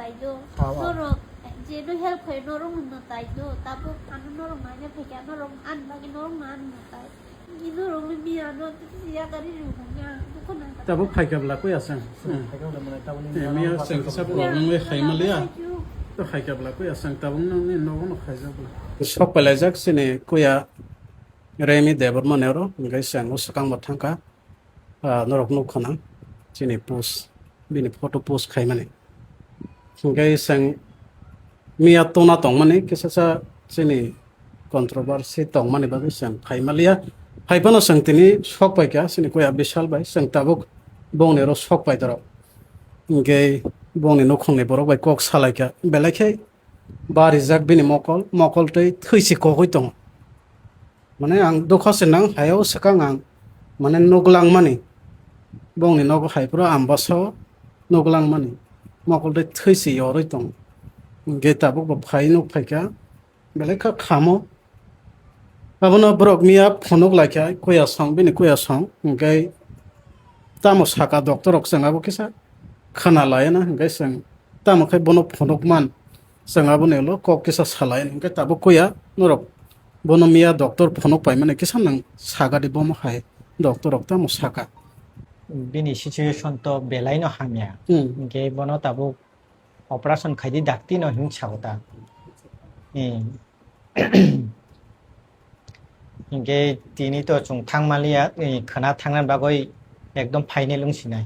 tayo. Noro je no help khay norong no tayo. Tapo ano norong manya phika norong an bagi norong an no tayo. Ni norong mi ano siya kari ru nya. Ko na. Tabu khaikabla koi asang. Miya sang kisa problem we khaimalia. To khaikabla koi asang tabung nang ni no khaijabla. Sok pelajak sini kuya Remi Deborman euro ngai sang usakang mathangka norok no khana sini post bini photo post khaimani. Ngai sang miya tona tongmani kisa sa sini controversy tongmani bagai sang khaimalia. Haipano sang tini sok pai kya sini kuya bishal bai sang tabuk bong nero sok pai taro. Ngai bong ni nokhong ni borok bai kok salai kya belakhe bari jak bini mokol tei thisi kokoi tong. Mane ang dukha senang hayo sakang ang mane noglang mani bong ni nog hai pro ambaso noglang mani mokol tei thisi yoroi tong. Ngai tabuk ba phai nok phai kya belakha khamo abono borok miya phonok laikya koya song bini koya song ngai tamo saka doctor ok sangabo kisa khana layana ngai sang tamo khai bono phonok man sangabo nelo kok kisa salai ngai tabo koya norok bono miya doctor phonok pai mane kisa nang saga di bomo hai doctor ok tamo saka bini situation to belai no hamya ge bono tabu operation khaidi dakti no hing chawta ge tini to chung thangmalia khana thangnan bagoi ekdom phaine lungsinai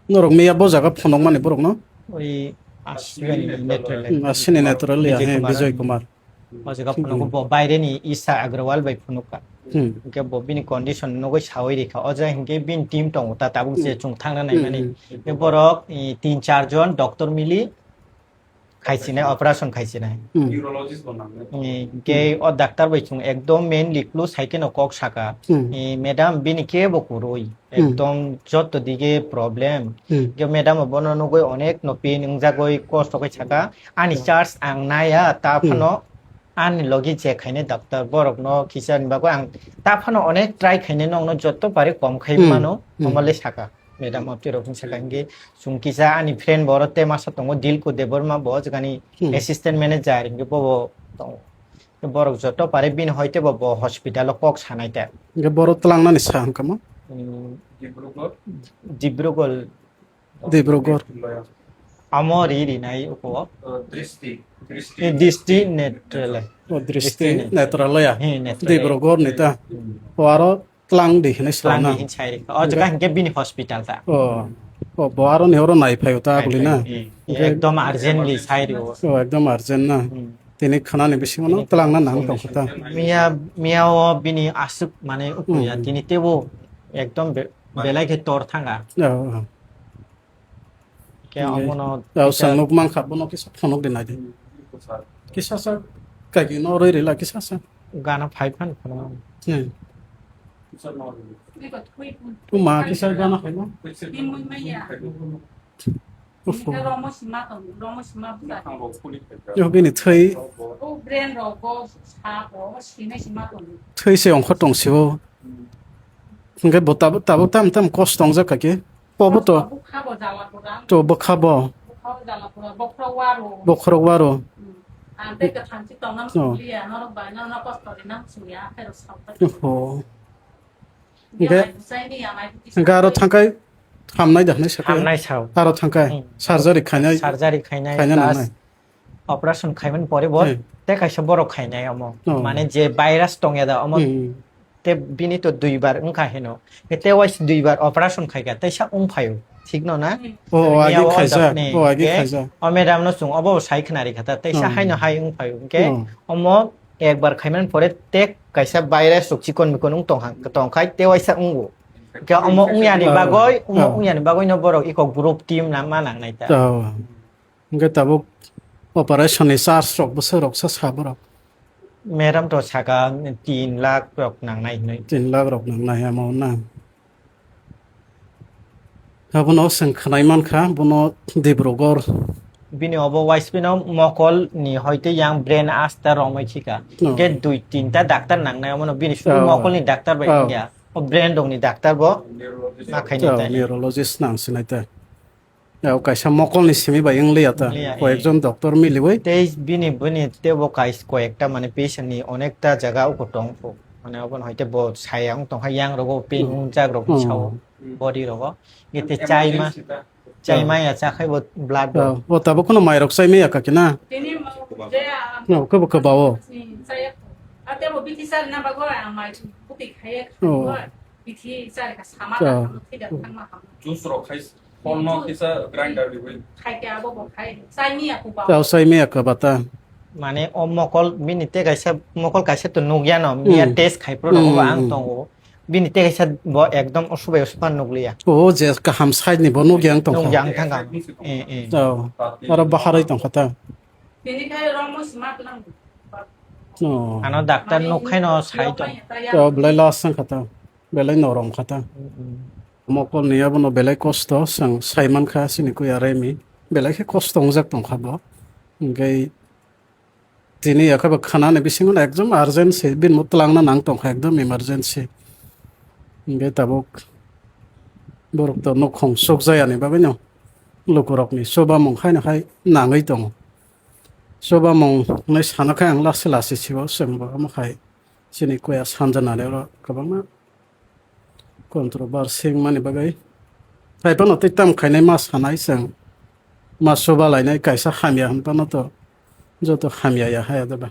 norok miya bo jaga phonok mane borok no oi aswani natural asini natural ya he Bijoy Kumar Majaga phonok bo baire ni Isa Agrawal bai phonok ke bo bini condition nogoi sawai rekha oja hinge bin team tong ta tabuk je chung thangna nai mani e borok 3-4 jon doctor mili খাইছিনাই operation খাইছিনাই neurologist বানাবে কে ও ডাক্তার বাইছুং একদম main লিখলু সাইকেন কক শাকা ম্যাডাম বিনি কে বকুরই একদম যত দিকে প্রবলেম কে ম্যাডাম বনন গই অনেক নপি নিংজা গই কষ্ট কই ছাকা আনি চার্জ আং নায়া তাফনো আন লগি যে খাইনে ডাক্তার বরক ন কিসান বাগো আং তাফনো অনেক ট্রাই খাইনে নং যত পারে কম খাই মানো আমলে ছাকা Madam আপনি রকম সেখানে সুংকিসা আনি ফ্রেন্ড বড়তে মাসা তঙ্গ ডিল কো দেবর মা বজ গানি অ্যাসিস্ট্যান্ট ম্যানেজার ইনকে বব বড় যত পারে বিন হইতে বব হসপিটাল কক সানাইতা ngai boro tlangnani sang kama Dibrugarh আমর রি নাই উপ দৃষ্টি দৃষ্টি নেট্রাল Dristi netral ya netral. Dibrogoor ni ta waro tlang di hini plan slana হিন ছাইরে ও জায়গা হিনকে বিনি হসপিটাল তা boro ni horo nai phayo ta guli na একদম urgently ছাইরে ekdom urgent na tini khana ni bisi mono tlang na nang tong ta মিয়া Miao বিনি আসুক মানে উকুয়া তিনি তেবো একদম বেলাইকে তর থাঙ্গা কে অমন sangnuk mang kha bono kisa phonok dinai de kisa sa kai ki no roi rila kisa sa গানা ফাইফান tu ma kisa gana khai no yo bini thei se ong khotong sibo ngai botabo tam cost tong ja ka ke pobo to bokhabo bokhro waro oh garo thangkai hamnai dakhnai sakhe হামনাই ছাও aro thangkai surgery khainai surgery খাইনাই খাইনা plus নাংনাই operation খাইমান পরে বল তে কাইসা বড় খাইনাই অম মানে যে virus টংয়া দা অম তে বিনি তো দুইবার উংখা হেনো তে ওয়াইস দুইবার অপারেশন খাইগা তাইসা উংফায়ো ঠিক না o agi khaija ও ম্যাডাম ন সুং অব সাইখনারি খাতা তাইসা হাইনো হাই উংফায়ো কে অম একবার খাইমান পরে তে কাইসা ভাইরাস চিকন মিকন উং টংখাই তে ওয়াইসা উংগো কে অম উংয়ানি বাগই ন বড় ইক গ্রুপ টিম না মা নাংনাই তা ngai tabuk operation ni charge rok bosor rok sa saborok madam তো ছাকা 3 লাখ রক নাংনাই নই 3 lakh rok nang nai amo na abono sang khanai man kha bono Dibrugarh বিনি অব ওয়াইস বিন মকল নি হইতে ইয়াং ব্রেন আস্তা রমই ছিকা গে 2-3টা doctor নাংনাই মন বিনি শুধু মকল নি ডাক্তার বাই ইয়া ও ব্রেন দং নি ডাক্তার ব না খাইনি তাই neurologist nang sinai ta kaisa mokol ni simi ba ingli ata কয়েকজন ডক্টর মিলিবই তে বিনি বিনি তে বো কাইস কয়েকটা মানে পেশেন্ট নি অনেকটা জায়গা উপটং মানে অবন হইতে ব সায়াং তং হায়াং রগো পিং জাগ রগো ছাও বডি রগো গেতে চাইমা ya চাখাই ব ব্লাড ও তাবো কোনো মাইরক সাইমে আকা কিনা Ini mau dia no ko ko bawo saya ada mau biti saya nama gua yang mai putih kayak gua biti saya ke sama tidak sama kamu 주스로 카이스 폰노 키사 그라인더 리고 kayak apa mau kayak saya ni aku bawa তাও সাইমে আকা বাতা মানে ও মকল বিনিতে কাইসা মকল কাইসা তো নুগিয়া ন মিয়া test খাই pro রগো আং তং বিনিতে কাইসা ব একদম অসুবে অসুপান নুগলিয়া ও যে কা হাম side ni bono gyang tong নুগিয়াং থাঙ্গা এ তাও আর বাহারাই tong khata ini kayak romo smart lang no আনো ডাক্তার নুখাই ন সাই তো তো belai lasan khata belai norom khata mokol ni abono belai kosto sang saiman kha sini ko ya remi belai ke kosto jak tong khabo ngai তিনি একেবারে খানা নে বিসিং একদম urgency বিন মুতলাং না নাং তং একদম emergency ngai tabuk borok to nok khong sok jaya ni bagai no lokorok ni soba mong khai na khai nangai tong soba mong nai sana khai ang lase lase chibo semba ma khai sini koya sanjana le ro kabang na controversy mani bagai thai pa no titam khai nai ma sanai sang ma soba lai nai kaisa khamya han pa no to joto khamya ya ha da ba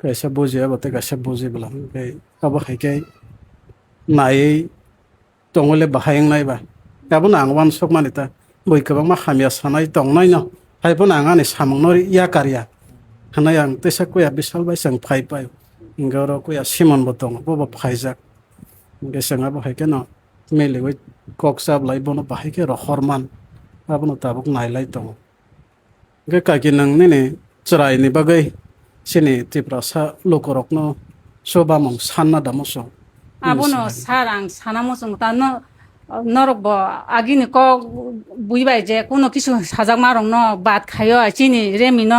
kaisa boje ba te kaisa boje bla kai abo khai kai nai tongole bahayang nai ba abon ang wan sok manita boi kabang ma khamya sanai tong nai no hai pon ang ani samang nori ya karya hanai ang tesa ko ya bisal bai sang phai pai ngoro ko ya simon botong bo bo phai jak nge sanga ba hai keno mele wi kok sab lai bono bahai ke ro horman abon tabuk nai lai tong ge ka ki nang ne chrai ni bagai sini tiprasa lokorok no soba mong sanna damoso abono sarang sanamo sung ta no নরক ব আগিনি ক বুইবাই যে কোনো কিছু সাজাক মারং ন বাত খাইও চিনি Remi ন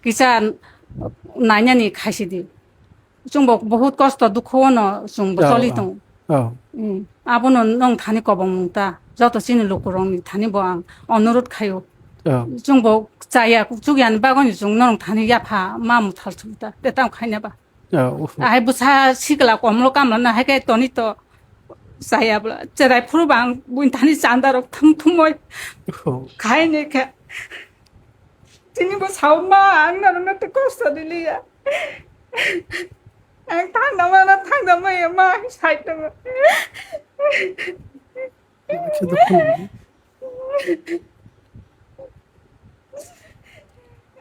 কিসা নাইনানি খাইছি দি जों बहुत कष्ट दुख न जों चलि दं आबोनो नों थानि कबं मुंता जत सिनि लोकरं थानि ब आं अनुरोध खायो जों ब जाया जुगियान बागनि जों नों थानि याफा मा मुथाल थुता तेतां खाइनाबा आइ बुसा सिगला कमलो कामला हायके तनि त जायाब्ला जेराय फुरबां बुइन थानि जानदारक थम थुमय खाइने के तिनि ब सावमा आं नरन त कष्ट दिलिया anh thằng đó mày mà sai tao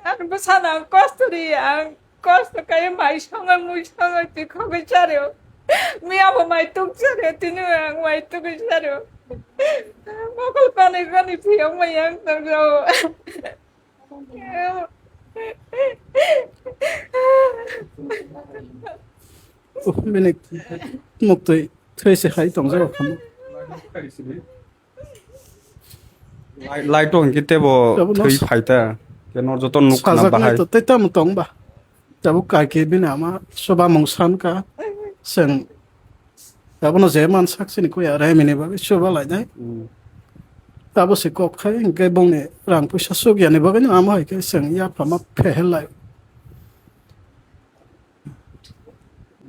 anh bữa sau nào cost đi anh cost cái mày xong anh mua xong anh thì không cái cha được mày bảo mày tung cha được thì nữa anh mày tung cái cha được mà con này phi ông mày ăn tao rồi Menek mukti trace hai tong zo kham lai to ngite bo thui phaita ke nor joton nuk na bahai to teta mu tong ba tabu ka ke bina ma soba mongsan ka seng tabu no zeman saksi ni ko ya rai mini ba soba lai dai tabu se kok khai ke bong ne rang puisa suk ya ne ba ni am hai ke seng ya phama phehel lai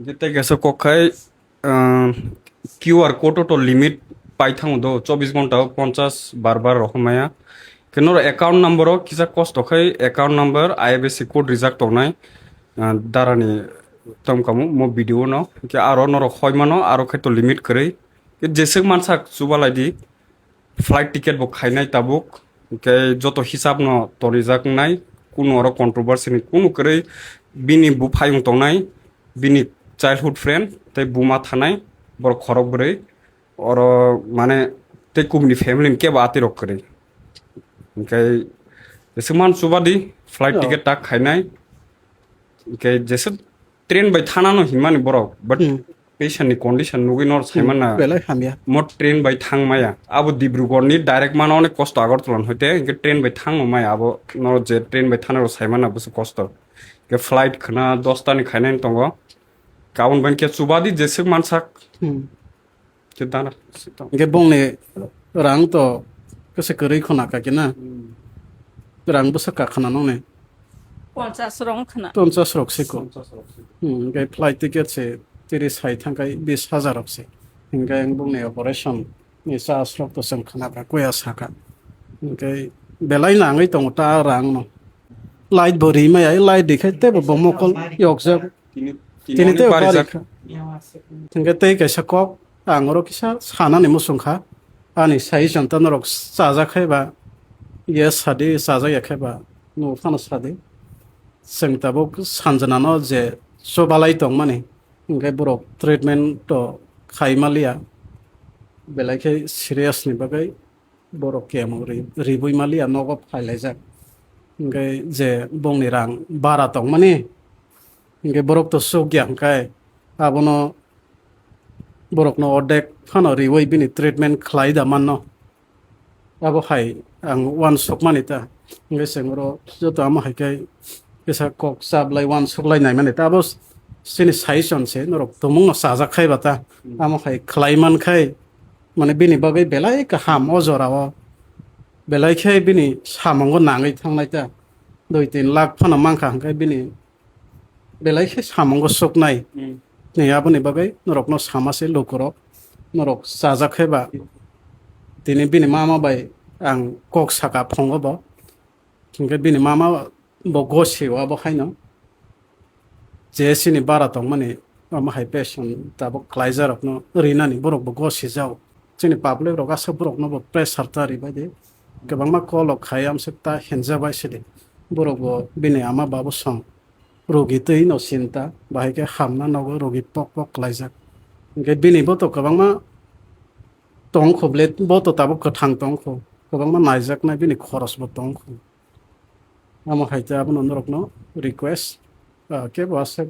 যেতে গেছে কখাই QR code তো limit পাই থাকো দো 24 ঘন্টা 50 বারবার রকমায়া কেন account number কিসা কষ্ট খাই অ্যাকাউন্ট নাম্বার আইএফএসসি কোড রিজাক্ট হনাই দারানি তমকামু মো ভিডিও ন কে আরো নর হয়মানো আরো খাই তো লিমিট করে কে যেসে মানসা সুবালাইদি ফ্লাইট টিকেট বো খাইনাই তাবুক কে যত হিসাব ন তো রিজাক্ট নাই কোনো আরো কন্ট্রোভার্সি নি কোনো করে বিনি বু ফাইং তংনাই বিনি চাইল্ডহুড ফ্রেন্ড তাই বুমা থানায় বড় খরক বরে ওর মানে তাই কুমনি ফ্যামিলি কে বাতি রক করে ওকে যেসে মান সুবাদি ফ্লাইট টিকেট টাক খাইনাই ওকে যেসে ট্রেন বাই থানানো হিমানি বড় বাট পেশেন্টনি কন্ডিশন নুগি নর সাইমান না belai hamya মোট ট্রেন বাই থাংমায়া আবো ডিব্রুগড়নি ডাইরেক্ট মানে অনেক কষ্ট আগরতলান হইতে ইনকে ট্রেন বাই থাংমায়া আবো নর যে ট্রেন বাই থানার সাইমান না বসে কষ্ট কে ফ্লাইট খানা 10 টানি খাইনাই তঙ্গ কাউন বানকে সুবাদি যেসে মানসাক কে দানা ke bong ne rang to Kasi kari khona ka kina. Rang busa ka khana nong ne. 50 রং খানা 50 rok se ko. Gai flight ticket se 30 hai thangkai 20,000 rok se. Gai ang bung ne operation ni sa rok to sang khana bra ko ya saka. Gai belai na ngai tong ta rang no. Light bori mai ai light dikhai te bo mokol yok jak. Tini te bari bari jak ka. Gai te ka sakok angoro kisa sana ni musungkha. Ani sai jan tan rok sa ja khai ba. Yes hadi sa ja ya khai ba. No phana sade. Seng tabuk sanjanano je sobalai tong mani. Gai borok treatment to khai malia. Belai ke serious ni bagai borok kemo ribui malia nogo phailai jak. Gai je bong ni rang bara tong mani. Gai borok to sogyang kai abono borok no odek phano riwoi bini treatment khlai da manno. Abo hai ang one sok mani ta. Gai sengro joto ama hai kai kesa kok sablai one sok lai nai mani ta bos sini saison se norok tomung no saja khai bata ama khai khlai man khai mane bini bagai belai ka ham ojorawo belai khai bini samango nangai thangnai ta 2-3 lakh phana mangkha kai bini belai khai samango sok nai ni aboni bagai norok no samase lokoro norok saja khai ba tini bini mama bai ang kok saka phongo bo kinga bini mama bo gosi wa bo khaino je sini bara tong mani ama hai passion ta bo klaizer of no rina ni borok bo gosi jao chini public ro asa borok no bo pressure ta ri bai de kabang ma call ok khayam sekta henja bai sidi borok bo bini ama babu song rogi tei no sinta bai ke hamna no rogi pok pok klaizer ge bini bo to kabang ma tong khoblet bo to ta bo kathang tong kho kabang ma naijak na bini khoros bo tong kho ama haita abon norok no request ke bose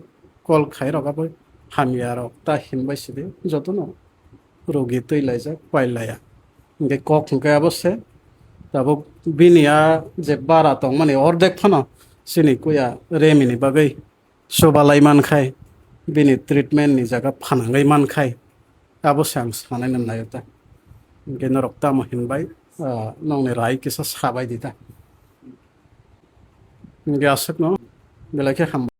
call khai roga boy hamia rok ta hinbai sidi jotono rogi tei laija pailaya nge kok nge abose tabo binia je bara tong mani ordek phano sini kuya remini bagai sobalai man khai bini treatment ni jaga phanangai man khai abose ang sanai nam nayota nge norok ta mo hinbai nongni rai kisa sabai dita nge asek no belai ke ham